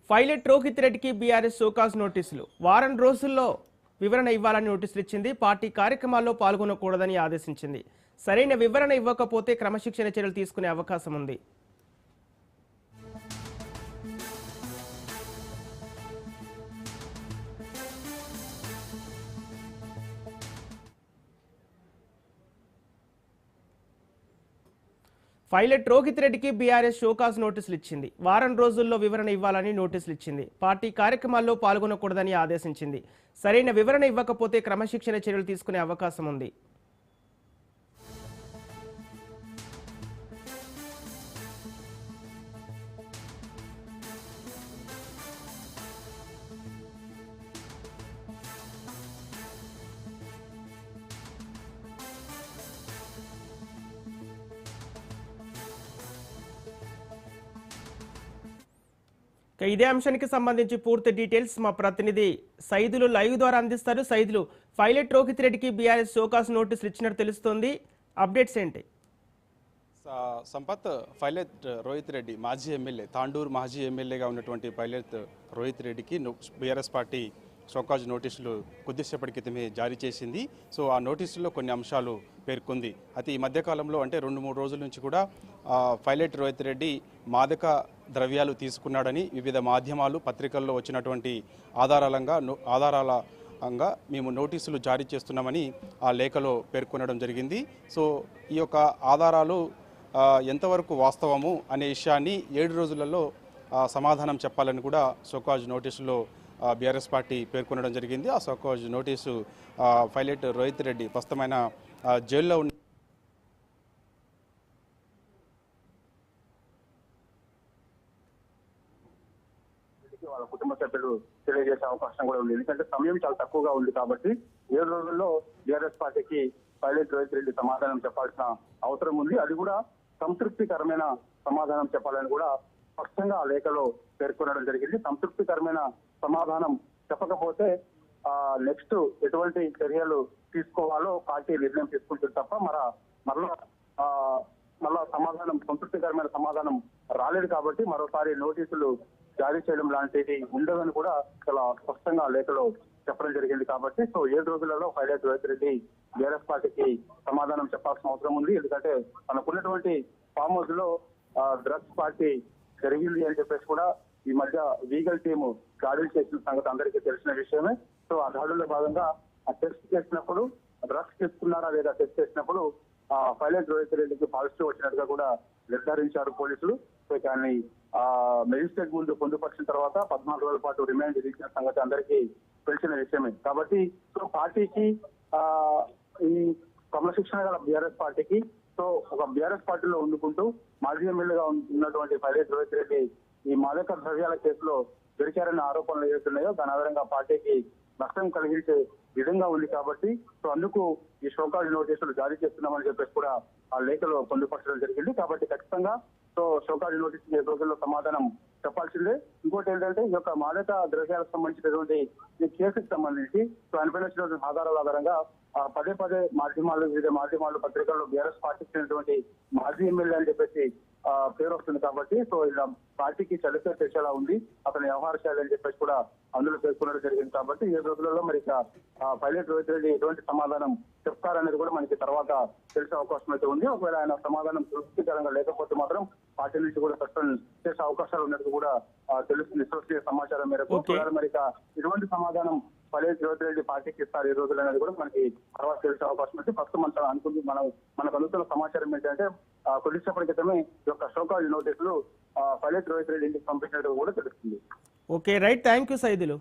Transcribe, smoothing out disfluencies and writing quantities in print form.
Pilot Rohit రెడ్డికి BRS show cause నోటీసులు. వారం రోజుల్లో వివరణ ఇవ్వాలని నోటీసులు ఇచ్చింది. పార్టీ కార్యక్రమాల్లో పాల్గొనకూడదని ఆదేశించింది. సరైన వివరణ ఇవ్వకపోతే క్రమశిక్షణ చర్యలు తీసుకునే అవకాశం ఉంది. పైలట్ రోహిత్ రెడ్డికి బీఆర్ఎస్ షోకాజ్ నోటీసులు ఇచ్చింది. వారం రోజుల్లో వివరణ ఇవ్వాలని నోటీసులు ఇచ్చింది. పార్టీ కార్యక్రమాల్లో పాల్గొనకూడదని ఆదేశించింది. సరైన వివరణ ఇవ్వకపోతే క్రమశిక్షణ చర్యలు తీసుకునే అవకాశం ఉంది. ఇదే అంశానికి సంబంధించి పూర్తి డీటెయిల్స్ మా ప్రతినిధి సైదులు లైవ్ ద్వారా అందిస్తారు. సైదులు, పైలట్ రోహిత్ రెడ్డికి బీఆర్ఎస్ షోకాజ్ నోటీసులు ఇచ్చినట్టు తెలుస్తోంది. అప్డేట్స్ ఏంటి? సంపత్, పైలట్ రోహిత్ రెడ్డి మాజీ ఎమ్మెల్యే, తాండూరు మాజీ ఎమ్మెల్యేగా ఉన్నటువంటి పైలట్ రోహిత్ రెడ్డికి బీఆర్ఎస్ పార్టీ షోకాజ్ నోటీసులు కొద్దిసేపటి క్రితమే జారీ చేసింది. సో ఆ నోటీసుల్లో కొన్ని అంశాలు పేర్కొంది. అయితే ఈ మధ్యకాలంలో అంటే 2-3 రోజుల నుంచి కూడా పైలట్ రోహిత్ రెడ్డి మాదక ద్రవ్యాలు తీసుకున్నాడని వివిధ మాధ్యమాలు, పత్రికల్లో వచ్చినటువంటి ఆధారాలంగా మేము నోటీసులు జారీ చేస్తున్నామని ఆ లేఖలో పేర్కొనడం జరిగింది. సో ఈ యొక్క ఆధారాలు ఎంతవరకు వాస్తవము అనే విషయాన్ని 7 రోజులలో సమాధానం చెప్పాలని కూడా షోకాజ్ నోటీసులో బీఆర్ఎస్ పార్టీ పేర్కొనడం జరిగింది. ఆ show cause notice pilot Rohit Reddy ప్రస్తుతమైన జైల్లో ఉన్న వాళ్ళ కుటుంబ సభ్యులు తెలియజేసే అవకాశం కూడా ఉంది. ఎందుకంటే సమయం చాలా తక్కువగా ఉంది కాబట్టి 7 రోజుల్లో బీఆర్ఎస్ పార్టీకి పైలట్ రోహిత్ రెడ్డి సమాధానం చెప్పాల్సిన అవసరం ఉంది. అది కూడా సంతృప్తికరమైన సమాధానం చెప్పాలని కూడా స్పష్టంగా ఆ లేఖలో పేర్కొనడం జరిగింది. సంతృప్తికరమైన సమాధానం చెప్పకపోతే నెక్స్ట్ ఎటువంటి చర్యలు తీసుకోవాలో పార్టీ నిర్ణయం తీసుకుంటుంది తప్ప మళ్ళా సమాధానం, సంతృప్తికరమైన సమాధానం రాలేదు కాబట్టి మరోసారి నోటీసులు జారీ చేయడం లాంటిది ఉండదని కూడా చాలా స్పష్టంగా లేఖలో చెప్పడం జరిగింది. కాబట్టి సో 7 రోజులలో పైలట్ రోహిత్ రెడ్డి బీఆర్ఎస్ పార్టీకి సమాధానం చెప్పాల్సిన అవసరం ఉంది. ఎందుకంటే తనకున్నటువంటి ఫామ్ హౌస్ లో డ్రగ్స్ పార్టీ జరిగింది అని చెప్పేసి కూడా ఈ మధ్య లీగల్ టీము దాడులు చేసిన సంగతి అందరికీ తెలిసిన విషయమే. సో ఆ దాడుల్లో భాగంగా ఆ టెస్ట్ చేసినప్పుడు డ్రగ్స్ తీసుకున్నారా లేదా టెస్ట్ చేసినప్పుడు పైలట్ రోహిత్ రెడ్డికి పాజిటివ్ వచ్చినట్టుగా కూడా నిర్ధారించారు పోలీసులు. సో దాన్ని మెజిస్ట్రేట్ ముందు పొందుపరిచిన తర్వాత 14 రోజుల పాటు రిమాండ్ విధించిన సంగతి అందరికీ తెలిసిన విషయమే. కాబట్టి సో పార్టీకి ఈ క్రమశిక్షణ గల బీఆర్ఎస్ పార్టీకి సో ఒక బీఆర్ఎస్ పార్టీలో ఉండుకుంటూ మాజీ ఎమ్మెల్యేగా ఉన్నటువంటి పైలట్ రోహిత్ రెడ్డి ఈ మాదక ద్రవ్యాల కేసులో దొరికారన్న ఆరోపణలు ఏవైతున్నాయో దాని ఆధారంగా పార్టీకి నష్టం కలిగించే విధంగా ఉంది. కాబట్టి సో అందుకు ఈ షోకాజ్ నోటీసులు జారీ చేస్తున్నామని చెప్పేసి కూడా ఆ లేఖలో పొందుపరచడం జరిగింది. కాబట్టి ఖచ్చితంగా సో షోకాజ్ నోటీసు 7 రోజుల్లో సమాధానం చెప్పాల్సిందే. ఇంకోటి ఏంటంటే ఈ యొక్క మాదక ద్రవ్యాలకు సంబంధించినటువంటి ఈ కేసుకు సంబంధించి సో ఆయనపైన వచ్చినటువంటి ఆధారాల ఆధారంగా పదే వివిధ మాధ్యమాలు, పత్రికల్లో బీఆర్ఎస్ పార్టీకి చెందినటువంటి మాజీ ఎమ్మెల్యే అని చెప్పేసి పేరు వస్తుంది. కాబట్టి సో ఇలా పార్టీకి చలిపే తెచ్చేలా ఉంది అతని వ్యవహార శైలి అని చెప్పేసి కూడా అందులో పేర్కొనడం జరిగింది. కాబట్టి 7 రోజులలో మరి పైలట్ రోహిత్ రెడ్డి ఎటువంటి సమాధానం చెప్తారనేది కూడా మనకి తర్వాత తెలిసే అవకాశం అయితే ఉంది. ఒకవేళ ఆయన సమాధానం తృప్తికరంగా లేకపోతే మాత్రం పార్టీ నుంచి కూడా సస్పెండ్ చేసే అవకాశాలు ఉన్నట్టు కూడా తెలుస్తుంది విశ్వసనీయ సమాచారం మేరకు. మరి ఎటువంటి సమాధానం పైలట్ రోహిత్ రెడ్డి పార్టీకి ఇస్తారు 7 రోజులు అనేది కూడా మనకి తర్వాత తెలిసే అవకాశం ఉంది. ప్రస్తుతం మనకు అందుతున్న సమాచారం ఏంటంటే కొద్దిసేపటి క్రితమే ఈ యొక్క షోకాజ్ నోటీసులు పైలట్ రోహిత్ రెడ్డి ఇంటికి పంపించినట్టు కూడా తెలుస్తుంది. Okay, right, thank you Saidulu.